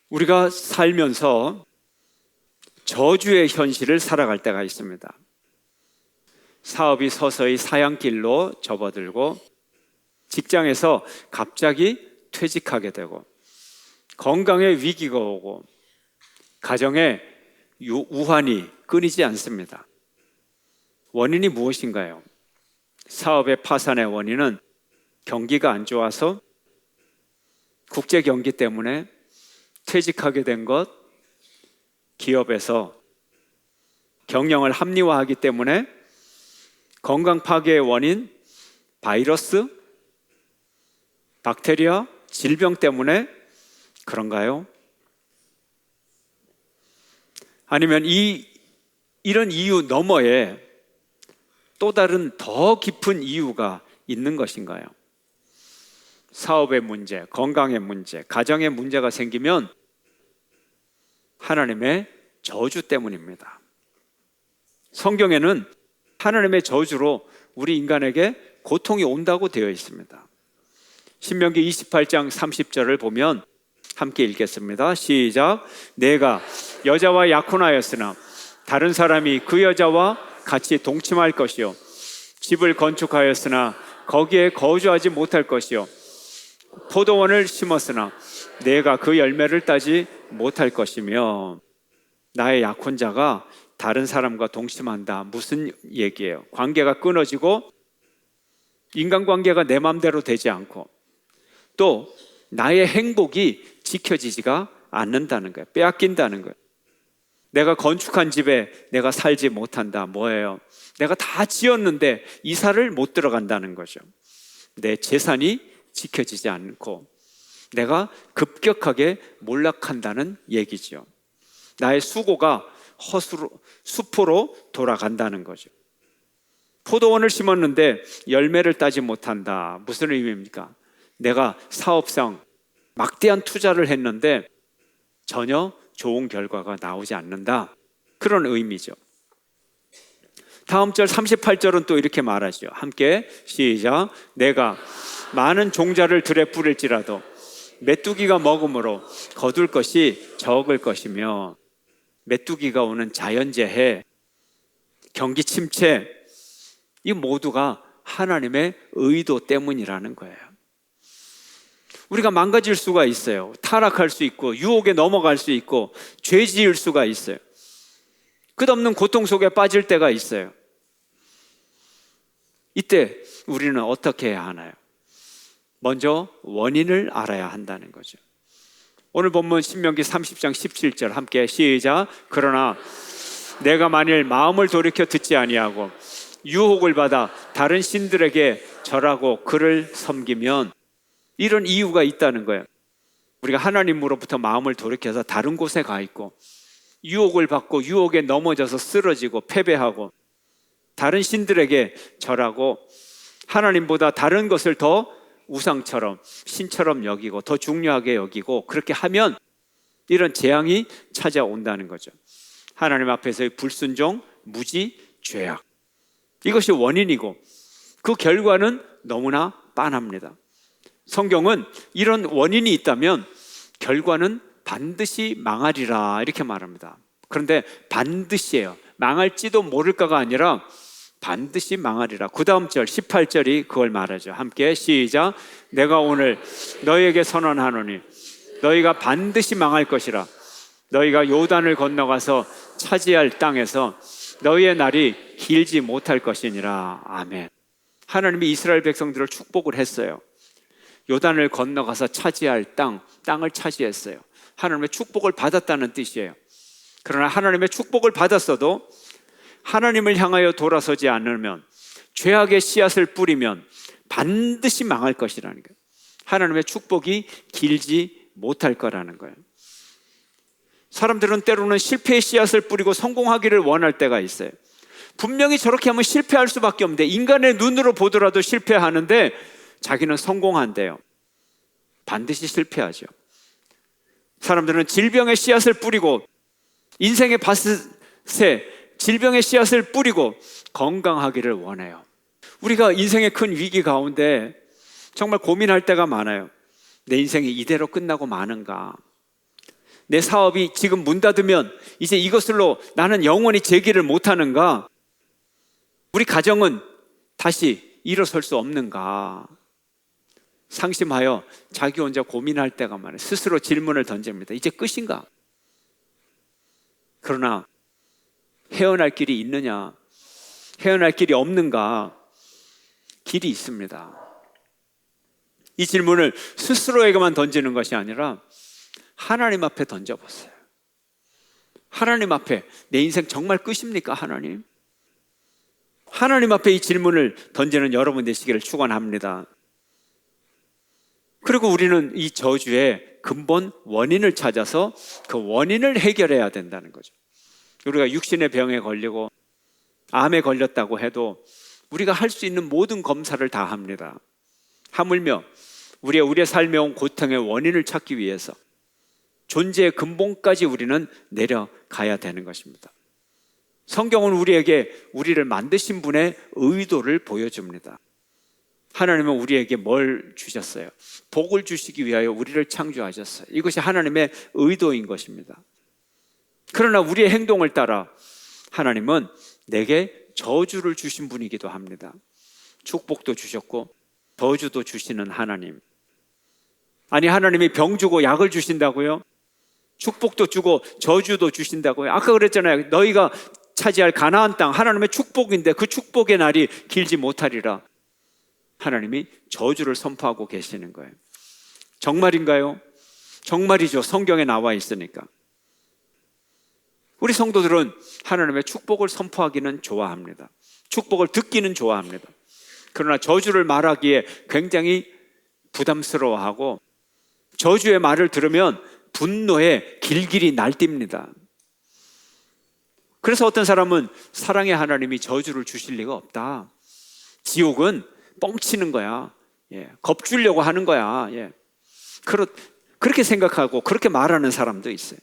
우리가 살면서 저주의 현실을 살아갈 때가 있습니다. 사업이 서서히 사양길로 접어들고 직장에서 갑자기 퇴직하게 되고 건강에 위기가 오고 가정에 우환이 끊이지 않습니다. 원인이 무엇인가요? 사업의 파산의 원인은 경기가 안 좋아서, 국제 경기 때문에 퇴직하게 된 것, 기업에서 경영을 합리화하기 때문에 건강 파괴의 원인, 바이러스, 박테리아, 질병 때문에 그런가요? 아니면 이런 이유 너머에 또 다른 더 깊은 이유가 있는 것인가요? 사업의 문제, 건강의 문제, 가정의 문제가 생기면 하나님의 저주 때문입니다. 성경에는 하나님의 저주로 우리 인간에게 고통이 온다고 되어 있습니다. 신명기 28장 30절을 보면 함께 읽겠습니다. 시작. 내가 여자와 약혼하였으나 다른 사람이 그 여자와 같이 동침할 것이요, 집을 건축하였으나 거기에 거주하지 못할 것이요, 포도원을 심었으나 내가 그 열매를 따지 못할 것이며. 나의 약혼자가 다른 사람과 동침한다. 무슨 얘기예요? 관계가 끊어지고 인간관계가 내 맘대로 되지 않고 또 나의 행복이 지켜지지가 않는다는 거예요. 빼앗긴다는 거예요. 내가 건축한 집에 내가 살지 못한다. 뭐예요? 내가 다 지었는데 이사를 못 들어간다는 거죠. 내 재산이 지켜지지 않고 내가 급격하게 몰락한다는 얘기죠. 나의 수고가 수포로 돌아간다는 거죠. 포도원을 심었는데 열매를 따지 못한다. 무슨 의미입니까? 내가 사업상 막대한 투자를 했는데 전혀 좋은 결과가 나오지 않는다. 그런 의미죠. 다음 절 38절은 또 이렇게 말하죠. 함께 시작. 내가 많은 종자를 들에 뿌릴지라도 메뚜기가 먹음으로 거둘 것이 적을 것이며. 메뚜기가 오는 자연재해, 경기 침체, 이 모두가 하나님의 의도 때문이라는 거예요. 우리가 망가질 수가 있어요. 타락할 수 있고 유혹에 넘어갈 수 있고 죄 지을 수가 있어요. 끝없는 고통 속에 빠질 때가 있어요. 이때 우리는 어떻게 해야 하나요? 먼저 원인을 알아야 한다는 거죠. 오늘 본문 신명기 30장 17절 함께 시작. 그러나 내가 만일 마음을 돌이켜 듣지 아니하고 유혹을 받아 다른 신들에게 절하고 그를 섬기면. 이런 이유가 있다는 거예요. 우리가 하나님으로부터 마음을 돌이켜서 다른 곳에 가 있고 유혹을 받고 유혹에 넘어져서 쓰러지고 패배하고 다른 신들에게 절하고 하나님보다 다른 것을 더 우상처럼 신처럼 여기고 더 중요하게 여기고 그렇게 하면 이런 재앙이 찾아온다는 거죠. 하나님 앞에서의 불순종, 무지, 죄악, 이것이 원인이고 그 결과는 너무나 빤합니다. 성경은 이런 원인이 있다면 결과는 반드시 망하리라 이렇게 말합니다. 그런데 반드시예요. 망할지도 모를까가 아니라 반드시 망하리라. 그 다음 절 18절이 그걸 말하죠. 함께 시작. 내가 오늘 너희에게 선언하노니 너희가 반드시 망할 것이라. 너희가 요단을 건너가서 차지할 땅에서 너희의 날이 길지 못할 것이니라. 아멘. 하나님이 이스라엘 백성들을 축복을 했어요. 요단을 건너가서 차지할 땅을 차지했어요. 하나님의 축복을 받았다는 뜻이에요. 그러나 하나님의 축복을 받았어도 하나님을 향하여 돌아서지 않으면, 죄악의 씨앗을 뿌리면 반드시 망할 것이라는 거예요. 하나님의 축복이 길지 못할 거라는 거예요. 사람들은 때로는 실패의 씨앗을 뿌리고 성공하기를 원할 때가 있어요. 분명히 저렇게 하면 실패할 수밖에 없는데, 인간의 눈으로 보더라도 실패하는데 자기는 성공한대요. 반드시 실패하죠. 사람들은 질병의 씨앗을 뿌리고, 인생의 밭에 질병의 씨앗을 뿌리고 건강하기를 원해요. 우리가 인생의 큰 위기 가운데 정말 고민할 때가 많아요. 내 인생이 이대로 끝나고 마는가? 내 사업이 지금 문 닫으면 이제 이것으로 나는 영원히 재기를 못하는가? 우리 가정은 다시 일어설 수 없는가? 상심하여 자기 혼자 고민할 때가 많아요. 스스로 질문을 던집니다. 이제 끝인가? 그러나 헤어날 길이 있느냐? 헤어날 길이 없는가? 길이 있습니다. 이 질문을 스스로에게만 던지는 것이 아니라 하나님 앞에 던져보세요. 하나님 앞에 내 인생 정말 끝입니까? 하나님? 하나님 앞에 이 질문을 던지는 여러분 되시기를 축원합니다. 그리고 우리는 이 저주의 근본 원인을 찾아서 그 원인을 해결해야 된다는 거죠. 우리가 육신의 병에 걸리고 암에 걸렸다고 해도 우리가 할 수 있는 모든 검사를 다 합니다. 하물며 우리의 삶에 온 고통의 원인을 찾기 위해서 존재의 근본까지 우리는 내려가야 되는 것입니다. 성경은 우리에게 우리를 만드신 분의 의도를 보여줍니다. 하나님은 우리에게 뭘 주셨어요? 복을 주시기 위하여 우리를 창조하셨어요. 이것이 하나님의 의도인 것입니다. 그러나 우리의 행동을 따라 하나님은 내게 저주를 주신 분이기도 합니다. 축복도 주셨고 저주도 주시는 하나님. 아니, 하나님이 병 주고 약을 주신다고요? 축복도 주고 저주도 주신다고요? 아까 그랬잖아요. 너희가 차지할 가나안 땅, 하나님의 축복인데 그 축복의 날이 길지 못하리라. 하나님이 저주를 선포하고 계시는 거예요. 정말인가요? 정말이죠. 성경에 나와 있으니까. 우리 성도들은 하나님의 축복을 선포하기는 좋아합니다. 축복을 듣기는 좋아합니다. 그러나 저주를 말하기에 굉장히 부담스러워하고 저주의 말을 들으면 분노에 길길이 날뜁니다. 그래서 어떤 사람은 사랑의 하나님이 저주를 주실 리가 없다. 지옥은 뻥치는 거야. 겁주려고 하는 거야. 그렇게 생각하고 그렇게 말하는 사람도 있어요.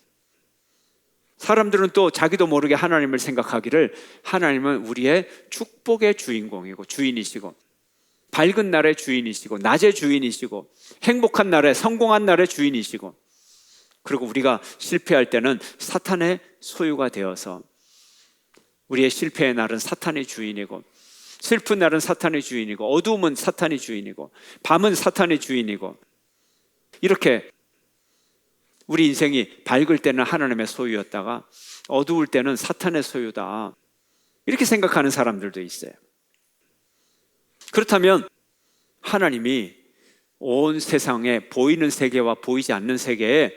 사람들은 또 자기도 모르게 하나님을 생각하기를 하나님은 우리의 축복의 주인공이고 주인이시고 밝은 날의 주인이시고 낮의 주인이시고 행복한 날에 성공한 날의 주인이시고 그리고 우리가 실패할 때는 사탄의 소유가 되어서 우리의 실패의 날은 사탄의 주인이고 슬픈 날은 사탄의 주인이고 어두움은 사탄의 주인이고 밤은 사탄의 주인이고 이렇게 우리 인생이 밝을 때는 하나님의 소유였다가 어두울 때는 사탄의 소유다 이렇게 생각하는 사람들도 있어요. 그렇다면 하나님이 온 세상에 보이는 세계와 보이지 않는 세계에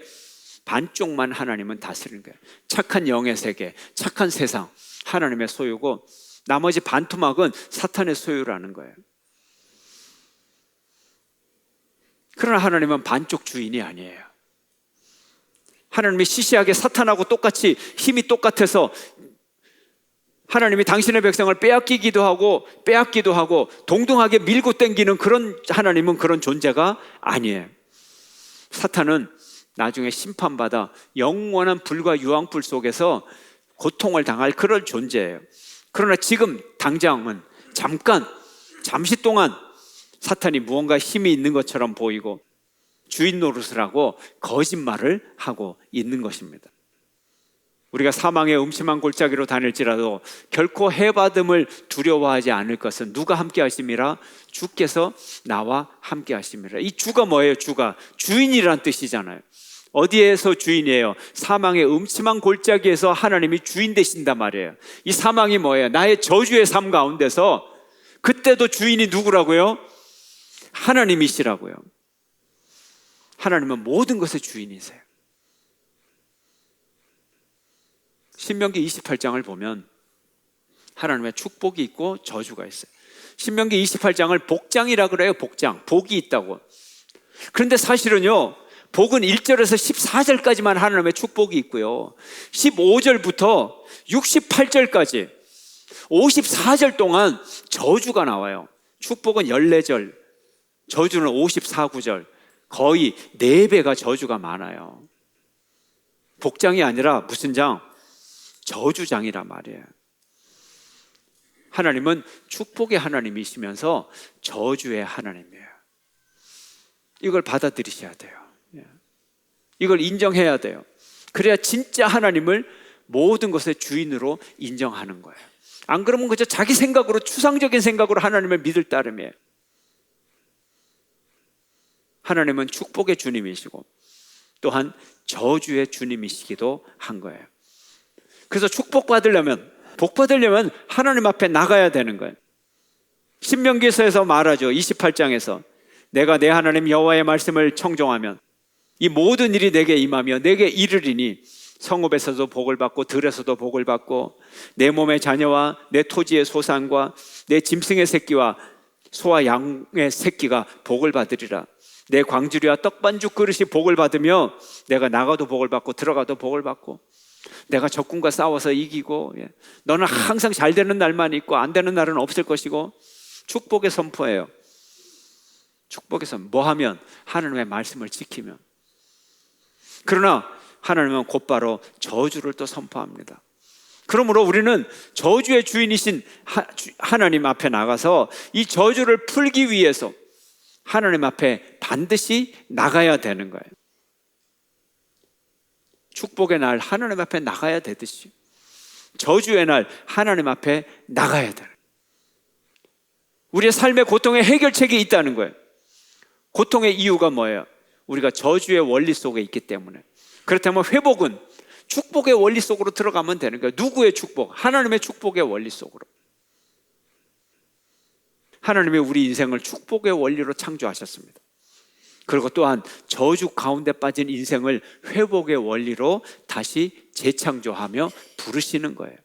반쪽만 하나님은 다스리는 거예요. 착한 영의 세계, 착한 세상 하나님의 소유고 나머지 반토막은 사탄의 소유라는 거예요. 그러나 하나님은 반쪽 주인이 아니에요. 하나님이 시시하게 사탄하고 똑같이 힘이 똑같아서 하나님이 당신의 백성을 빼앗기기도 하고 동등하게 밀고 당기는 그런 하나님은 그런 존재가 아니에요. 사탄은 나중에 심판받아 영원한 불과 유황불 속에서 고통을 당할 그런 존재예요. 그러나 지금 당장은 잠시 동안 사탄이 무언가 힘이 있는 것처럼 보이고 주인 노릇을 하고 거짓말을 하고 있는 것입니다. 우리가 사망의 음침한 골짜기로 다닐지라도 결코 해받음을 두려워하지 않을 것은 누가 함께 하심이라? 주께서 나와 함께 하심이라. 이 주가 뭐예요? 주가 주인이란 뜻이잖아요. 어디에서 주인이에요? 사망의 음침한 골짜기에서 하나님이 주인 되신단 말이에요. 이 사망이 뭐예요? 나의 저주의 삶 가운데서 그때도 주인이 누구라고요? 하나님이시라고요. 하나님은 모든 것의 주인이세요. 신명기 28장을 보면 하나님의 축복이 있고 저주가 있어요. 신명기 28장을 복장이라 그래요. 복장, 복이 있다고. 그런데 사실은요, 복은 1절에서 14절까지만 하나님의 축복이 있고요, 15절부터 68절까지 54절 동안 저주가 나와요. 축복은 14절, 저주는 54구절, 거의 4배가 저주가 많아요. 복장이 아니라 무슨 장? 저주장이란 말이에요. 하나님은 축복의 하나님이시면서 저주의 하나님이에요. 이걸 받아들이셔야 돼요. 이걸 인정해야 돼요. 그래야 진짜 하나님을 모든 것의 주인으로 인정하는 거예요. 안 그러면 그저 자기 생각으로, 추상적인 생각으로 하나님을 믿을 따름이에요. 하나님은 축복의 주님이시고 또한 저주의 주님이시기도 한 거예요. 그래서 축복받으려면, 복받으려면 하나님 앞에 나가야 되는 거예요. 신명기서에서 말하죠. 28장에서 내가 내 하나님 여호와의 말씀을 청종하면 이 모든 일이 내게 임하며 내게 이르리니 성읍에서도 복을 받고 들에서도 복을 받고 내 몸의 자녀와 내 토지의 소산과 내 짐승의 새끼와 소와 양의 새끼가 복을 받으리라. 내 광주리와 떡반죽 그릇이 복을 받으며 내가 나가도 복을 받고 들어가도 복을 받고 내가 적군과 싸워서 이기고, 너는 항상 잘 되는 날만 있고 안 되는 날은 없을 것이고. 축복의 선포예요. 축복의 선포. 뭐 하면? 하나님의 말씀을 지키면. 그러나 하나님은 곧바로 저주를 또 선포합니다. 그러므로 우리는 저주의 주인이신 하나님 앞에 나가서 이 저주를 풀기 위해서 하나님 앞에 반드시 나가야 되는 거예요. 축복의 날 하나님 앞에 나가야 되듯이 저주의 날 하나님 앞에 나가야 돼요. 우리의 삶의 고통의 해결책이 있다는 거예요. 고통의 이유가 뭐예요? 우리가 저주의 원리 속에 있기 때문에. 그렇다면 회복은 축복의 원리 속으로 들어가면 되는 거예요. 누구의 축복? 하나님의 축복의 원리 속으로. 하나님이 우리 인생을 축복의 원리로 창조하셨습니다. 그리고 또한 저주 가운데 빠진 인생을 회복의 원리로 다시 재창조하며 부르시는 거예요.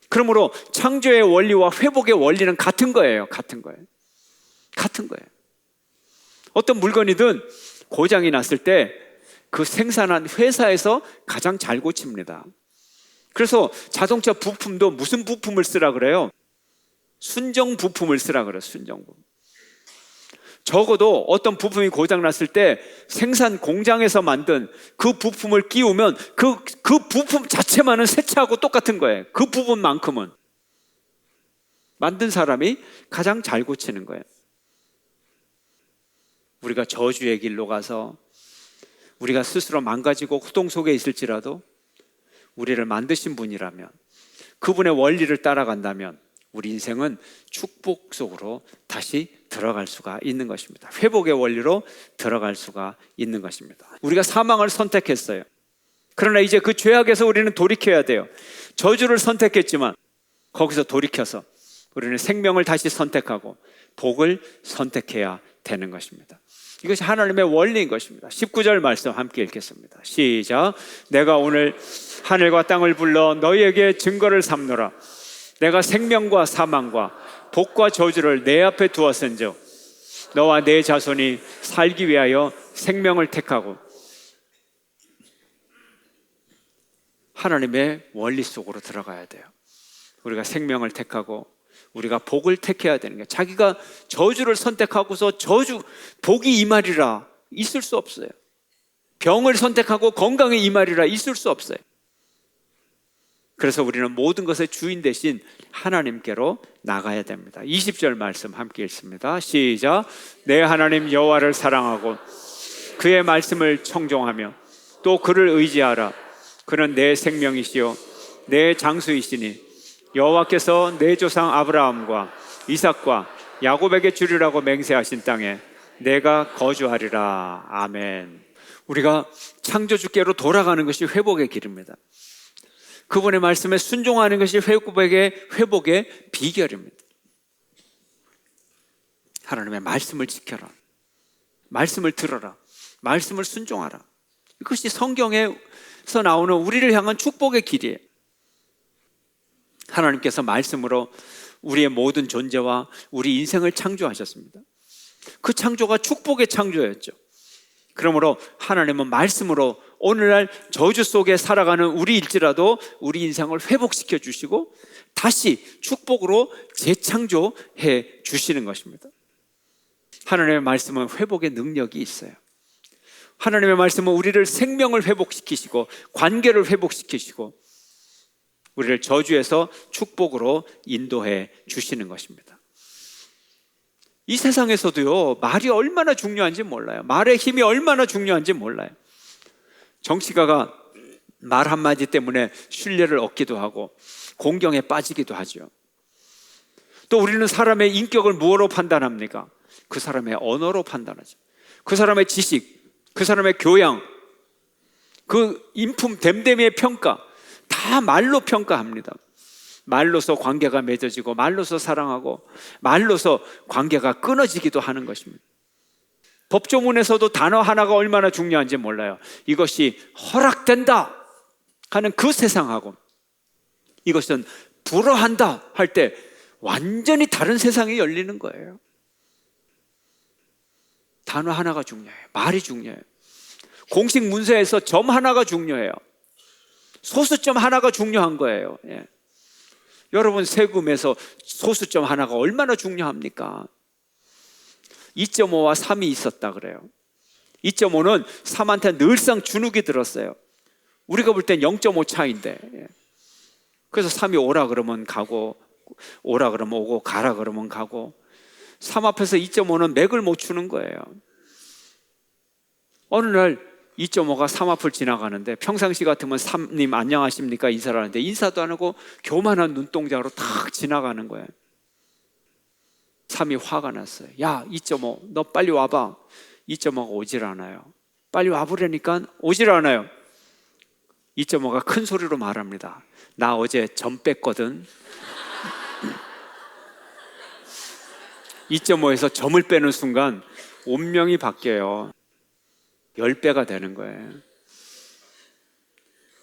그러므로 창조의 원리와 회복의 원리는 같은 거예요. 같은 거예요. 같은 거예요. 어떤 물건이든 고장이 났을 때 그 생산한 회사에서 가장 잘 고칩니다. 그래서 자동차 부품도 무슨 부품을 쓰라 그래요? 순정 부품을 쓰라 그래요. 순정 부품. 적어도 어떤 부품이 고장났을 때 생산 공장에서 만든 그 부품을 끼우면 그 부품 자체만은 새 차하고 똑같은 거예요. 그 부분만큼은. 만든 사람이 가장 잘 고치는 거예요. 우리가 저주의 길로 가서 우리가 스스로 망가지고 고통 속에 있을지라도 우리를 만드신 분이라면, 그분의 원리를 따라간다면 우리 인생은 축복 속으로 다시 들어갈 수가 있는 것입니다. 회복의 원리로 들어갈 수가 있는 것입니다. 우리가 사망을 선택했어요. 그러나 이제 그 죄악에서 우리는 돌이켜야 돼요. 저주를 선택했지만 거기서 돌이켜서 우리는 생명을 다시 선택하고 복을 선택해야 되는 것입니다. 이것이 하나님의 원리인 것입니다. 19절 말씀 함께 읽겠습니다. 시작. 내가 오늘 하늘과 땅을 불러 너희에게 증거를 삼노라. 내가 생명과 사망과 복과 저주를 내 앞에 두었은즉 너와 내 자손이 살기 위하여 생명을 택하고. 하나님의 원리 속으로 들어가야 돼요. 우리가 생명을 택하고 우리가 복을 택해야 되는 거예요. 자기가 저주를 선택하고서 복이 임하리라 있을 수 없어요. 병을 선택하고 건강이 임하리라 있을 수 없어요. 그래서 우리는 모든 것의 주인 대신 하나님께로 나가야 됩니다. 20절 말씀 함께 읽습니다. 시작. 내 하나님 여호와를 사랑하고 그의 말씀을 청종하며 또 그를 의지하라. 그는 내 생명이시요 내 장수이시니 여호와께서 내 조상 아브라함과 이삭과 야곱에게 주리라고 맹세하신 땅에 내가 거주하리라. 아멘. 우리가 창조주께로 돌아가는 것이 회복의 길입니다. 그분의 말씀에 순종하는 것이 회복의 비결입니다. 하나님의 말씀을 지켜라. 말씀을 들어라. 말씀을 순종하라. 이것이 성경에서 나오는 우리를 향한 축복의 길이에요. 하나님께서 말씀으로 우리의 모든 존재와 우리 인생을 창조하셨습니다. 그 창조가 축복의 창조였죠. 그러므로 하나님은 말씀으로 오늘날 저주 속에 살아가는 우리일지라도 우리 인생을 회복시켜 주시고 다시 축복으로 재창조해 주시는 것입니다. 하나님의 말씀은 회복의 능력이 있어요. 하나님의 말씀은 우리를 생명을 회복시키시고 관계를 회복시키시고 우리를 저주에서 축복으로 인도해 주시는 것입니다. 이 세상에서도요, 말이 얼마나 중요한지 몰라요. 말의 힘이 얼마나 중요한지 몰라요. 정치가가 말 한마디 때문에 신뢰를 얻기도 하고 공경에 빠지기도 하죠. 또 우리는 사람의 인격을 무엇으로 판단합니까? 그 사람의 언어로 판단하죠. 그 사람의 지식, 그 사람의 교양, 그 인품 됨됨이의 평가, 다 말로 평가합니다. 말로서 관계가 맺어지고 말로서 사랑하고 말로서 관계가 끊어지기도 하는 것입니다. 법조문에서도 단어 하나가 얼마나 중요한지 몰라요. 이것이 허락된다 하는 그 세상하고 이것은 불허한다 할 때 완전히 다른 세상이 열리는 거예요. 단어 하나가 중요해요. 말이 중요해요. 공식 문서에서 점 하나가 중요해요. 소수점 하나가 중요한 거예요. 예. 여러분 세금에서 소수점 하나가 얼마나 중요합니까? 2.5와 3이 있었다 그래요. 2.5는 3한테 늘상 주눅이 들었어요. 우리가 볼 땐 0.5 차이인데, 예. 그래서 3이 오라 그러면 가고 오라 그러면 오고 가라 그러면 가고 3 앞에서 2.5는 맥을 못 추는 거예요. 어느 날 2.5가 3 앞을 지나가는데 평상시 같으면 3님 안녕하십니까 인사를 하는데 인사도 안 하고 교만한 눈동자로 탁 지나가는 거예요. 3이 화가 났어요. 야 2.5 너 빨리 와봐. 2.5가 오질 않아요. 빨리 와보라니까 오질 않아요. 2.5가 큰 소리로 말합니다. 나 어제 점 뺐거든. 2.5에서 점을 빼는 순간 운명이 바뀌어요. 10배가 되는 거예요.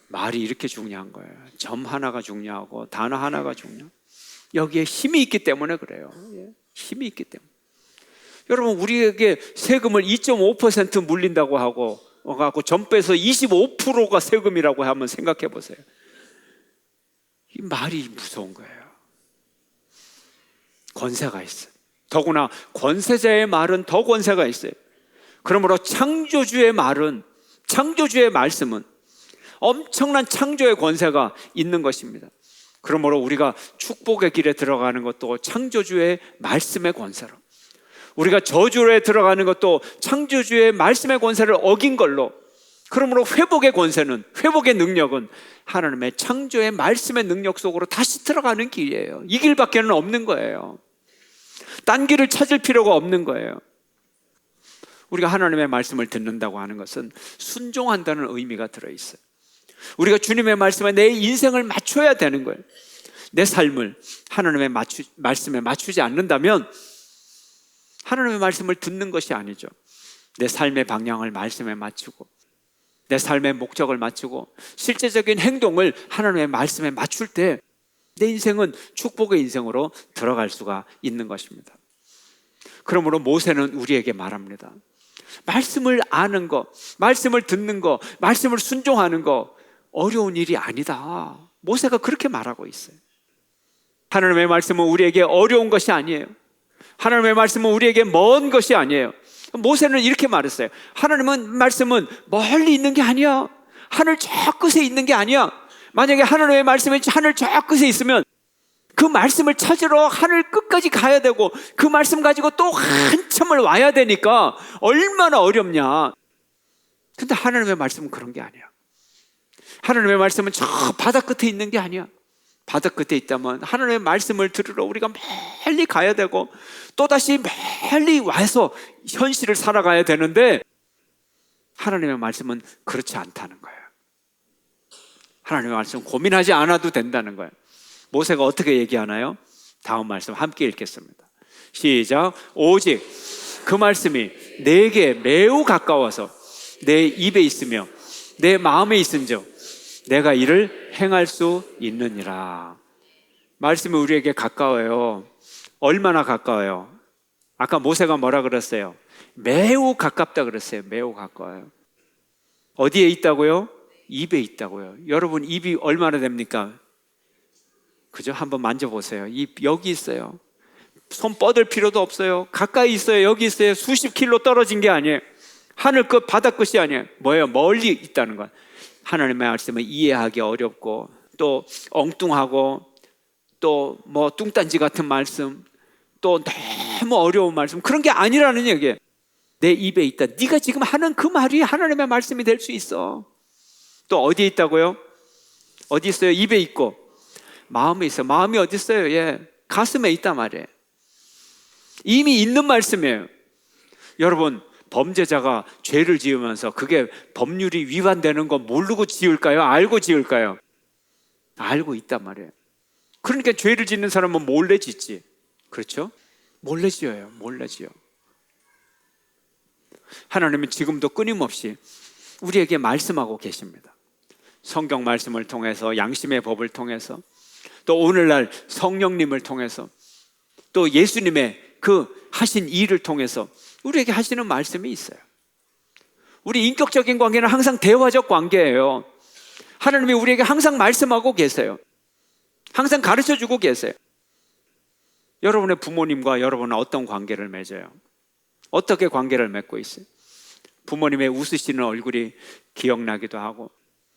말이 이렇게 중요한 거예요. 점 하나가 중요하고 단어 하나가 중요해요. 여기에 힘이 있기 때문에 그래요. 힘이 있기 때문에. 여러분 우리에게 세금을 2.5% 물린다고 하고 점 빼서 25%가 세금이라고 한번 생각해 보세요. 이 말이 무서운 거예요. 권세가 있어요. 더구나 권세자의 말은 더 권세가 있어요. 그러므로 창조주의 말은, 창조주의 말씀은 엄청난 창조의 권세가 있는 것입니다. 그러므로 우리가 축복의 길에 들어가는 것도 창조주의 말씀의 권세로, 우리가 저주에 들어가는 것도 창조주의 말씀의 권세를 어긴 걸로, 그러므로 회복의 권세는, 회복의 능력은 하나님의 창조의 말씀의 능력 속으로 다시 들어가는 길이에요. 이 길밖에는 없는 거예요. 딴 길을 찾을 필요가 없는 거예요. 우리가 하나님의 말씀을 듣는다고 하는 것은 순종한다는 의미가 들어있어요. 우리가 주님의 말씀에 내 인생을 맞춰야 되는 거예요. 내 삶을 하나님의 말씀에 맞추지 않는다면 하나님의 말씀을 듣는 것이 아니죠. 내 삶의 방향을 말씀에 맞추고 내 삶의 목적을 맞추고 실제적인 행동을 하나님의 말씀에 맞출 때 내 인생은 축복의 인생으로 들어갈 수가 있는 것입니다. 그러므로 모세는 우리에게 말합니다. 말씀을 아는 거, 말씀을 듣는 거, 말씀을 순종하는 거 어려운 일이 아니다. 모세가 그렇게 말하고 있어요. 하나님의 말씀은 우리에게 어려운 것이 아니에요. 하나님의 말씀은 우리에게 먼 것이 아니에요. 모세는 이렇게 말했어요. 하나님의 말씀은 멀리 있는 게 아니야. 하늘 저 끝에 있는 게 아니야. 만약에 하나님의 말씀이 하늘 저 끝에 있으면 그 말씀을 찾으러 하늘 끝까지 가야 되고 그 말씀 가지고 또 한참을 와야 되니까 얼마나 어렵냐. 근데 하나님의 말씀은 그런 게 아니야. 하나님의 말씀은 저 바다 끝에 있는 게 아니야. 바다 끝에 있다면 하나님의 말씀을 들으러 우리가 멀리 가야 되고 또다시 멀리 와서 현실을 살아가야 되는데 하나님의 말씀은 그렇지 않다는 거예요. 하나님의 말씀은 고민하지 않아도 된다는 거예요. 모세가 어떻게 얘기하나요? 다음 말씀 함께 읽겠습니다. 시작. 오직 그 말씀이 내게 매우 가까워서 내 입에 있으며 내 마음에 있은즉 내가 이를 행할 수 있느니라. 말씀이 우리에게 가까워요. 얼마나 가까워요? 아까 모세가 뭐라 그랬어요? 매우 가깝다 그랬어요. 매우 가까워요. 어디에 있다고요? 입에 있다고요. 여러분 입이 얼마나 됩니까? 그죠? 한번 만져보세요. 입 여기 있어요. 손 뻗을 필요도 없어요. 가까이 있어요. 여기 있어요. 수십 킬로 떨어진 게 아니에요. 하늘 끝 바다 끝이 아니에요. 뭐예요? 멀리 있다는 것. 하나님의 말씀을 이해하기 어렵고 또 엉뚱하고 또 뭐 뚱딴지 같은 말씀 또 너무 어려운 말씀 그런 게 아니라는 얘기예요. 내 입에 있다. 네가 지금 하는 그 말이 하나님의 말씀이 될 수 있어. 또 어디에 있다고요? 어디 있어요? 입에 있고 마음에 있어요. 마음이 어디 있어요? 예, 가슴에 있단 말이에요. 이미 있는 말씀이에요. 여러분, 범죄자가 죄를 지으면서 그게 법률이 위반되는 거 모르고 지을까요? 알고 지을까요? 알고 있단 말이에요. 그러니까 죄를 짓는 사람은 몰래 짓지. 그렇죠? 몰래 지어요. 몰래 지어. 하나님은 지금도 끊임없이 우리에게 말씀하고 계십니다. 성경 말씀을 통해서, 양심의 법을 통해서, 또 오늘날 성령님을 통해서, 또 예수님의 그 하신 일을 통해서 우리에게 하시는 말씀이 있어요. 우리 인격적인 관계는 항상 대화적 관계예요. 하나님이 우리에게 항상 말씀하고 계세요. 항상 가르쳐주고 계세요. 여러분의 부모님과 여러분은 어떤 관계를 맺어요? 어떻게 관계를 맺고 있어요? 부모님의 웃으시는 얼굴이 기억나기도 하고,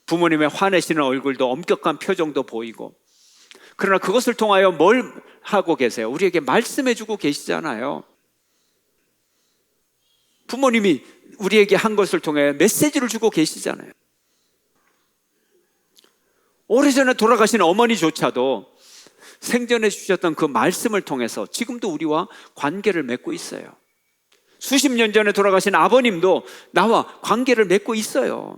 부모님의 화내시는 얼굴도 엄격한 표정도 보이고, 그러나 그것을 통하여 뭘 하고 계세요? 우리에게 말씀해주고 계시잖아요. 부모님이 우리에게 한 것을 통해 메시지를 주고 계시잖아요. 오래전에 돌아가신 어머니조차도 생전에 주셨던 그 말씀을 통해서 지금도 우리와 관계를 맺고 있어요. 수십 년 전에 돌아가신 아버님도 나와 관계를 맺고 있어요.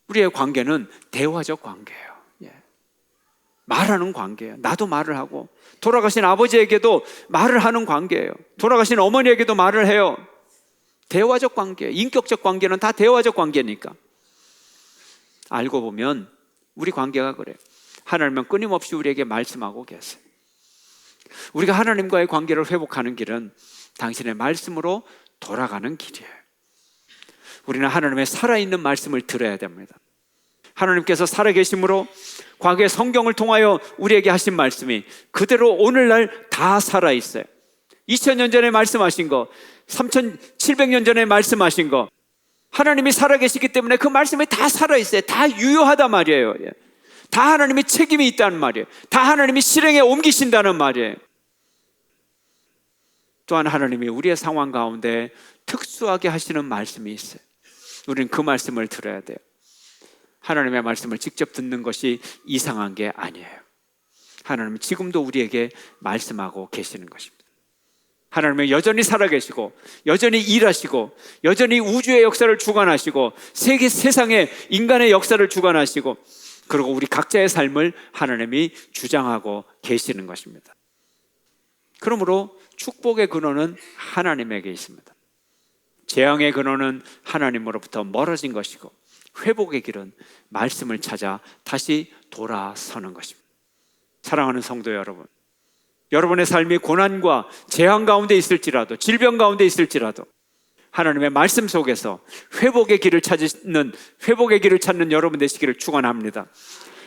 우리의 관계는 대화적 관계예요. 말하는 관계예요. 나도 말을 하고, 돌아가신 아버지에게도 말을 하는 관계예요. 돌아가신 어머니에게도 말을 해요. 대화적 관계, 인격적 관계는 다 대화적 관계니까. 알고 보면 우리 관계가 그래요. 하나님은 끊임없이 우리에게 말씀하고 계세요. 우리가 하나님과의 관계를 회복하는 길은 당신의 말씀으로 돌아가는 길이에요. 우리는 하나님의 살아있는 말씀을 들어야 됩니다. 하나님께서 살아계심으로 과거의 성경을 통하여 우리에게 하신 말씀이 그대로 오늘날 다 살아있어요. 2000년 전에 말씀하신 거, 3700년 전에 말씀하신 거, 하나님이 살아계시기 때문에 그 말씀이 다 살아있어요. 다 유효하단 말이에요. 다 하나님의 책임이 있다는 말이에요. 다 하나님이 실행에 옮기신다는 말이에요. 또한 하나님이 우리의 상황 가운데 특수하게 하시는 말씀이 있어요. 우리는 그 말씀을 들어야 돼요. 하나님의 말씀을 직접 듣는 것이 이상한 게 아니에요. 하나님은 지금도 우리에게 말씀하고 계시는 것입니다. 하나님은 여전히 살아계시고, 여전히 일하시고, 여전히 우주의 역사를 주관하시고, 세상의 인간의 역사를 주관하시고, 그리고 우리 각자의 삶을 하나님이 주장하고 계시는 것입니다. 그러므로 축복의 근원은 하나님에게 있습니다. 재앙의 근원은 하나님으로부터 멀어진 것이고, 회복의 길은 말씀을 찾아 다시 돌아서는 것입니다. 사랑하는 성도 여러분, 여러분의 삶이 고난과 재앙 가운데 있을지라도, 질병 가운데 있을지라도 하나님의 말씀 속에서 회복의 길을 찾는 여러분 되시기를 축원합니다.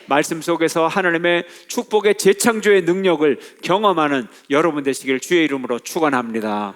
말씀 속에서 하나님의 축복의 재창조의 능력을 경험하는 여러분 되시기를 주의 이름으로 축원합니다.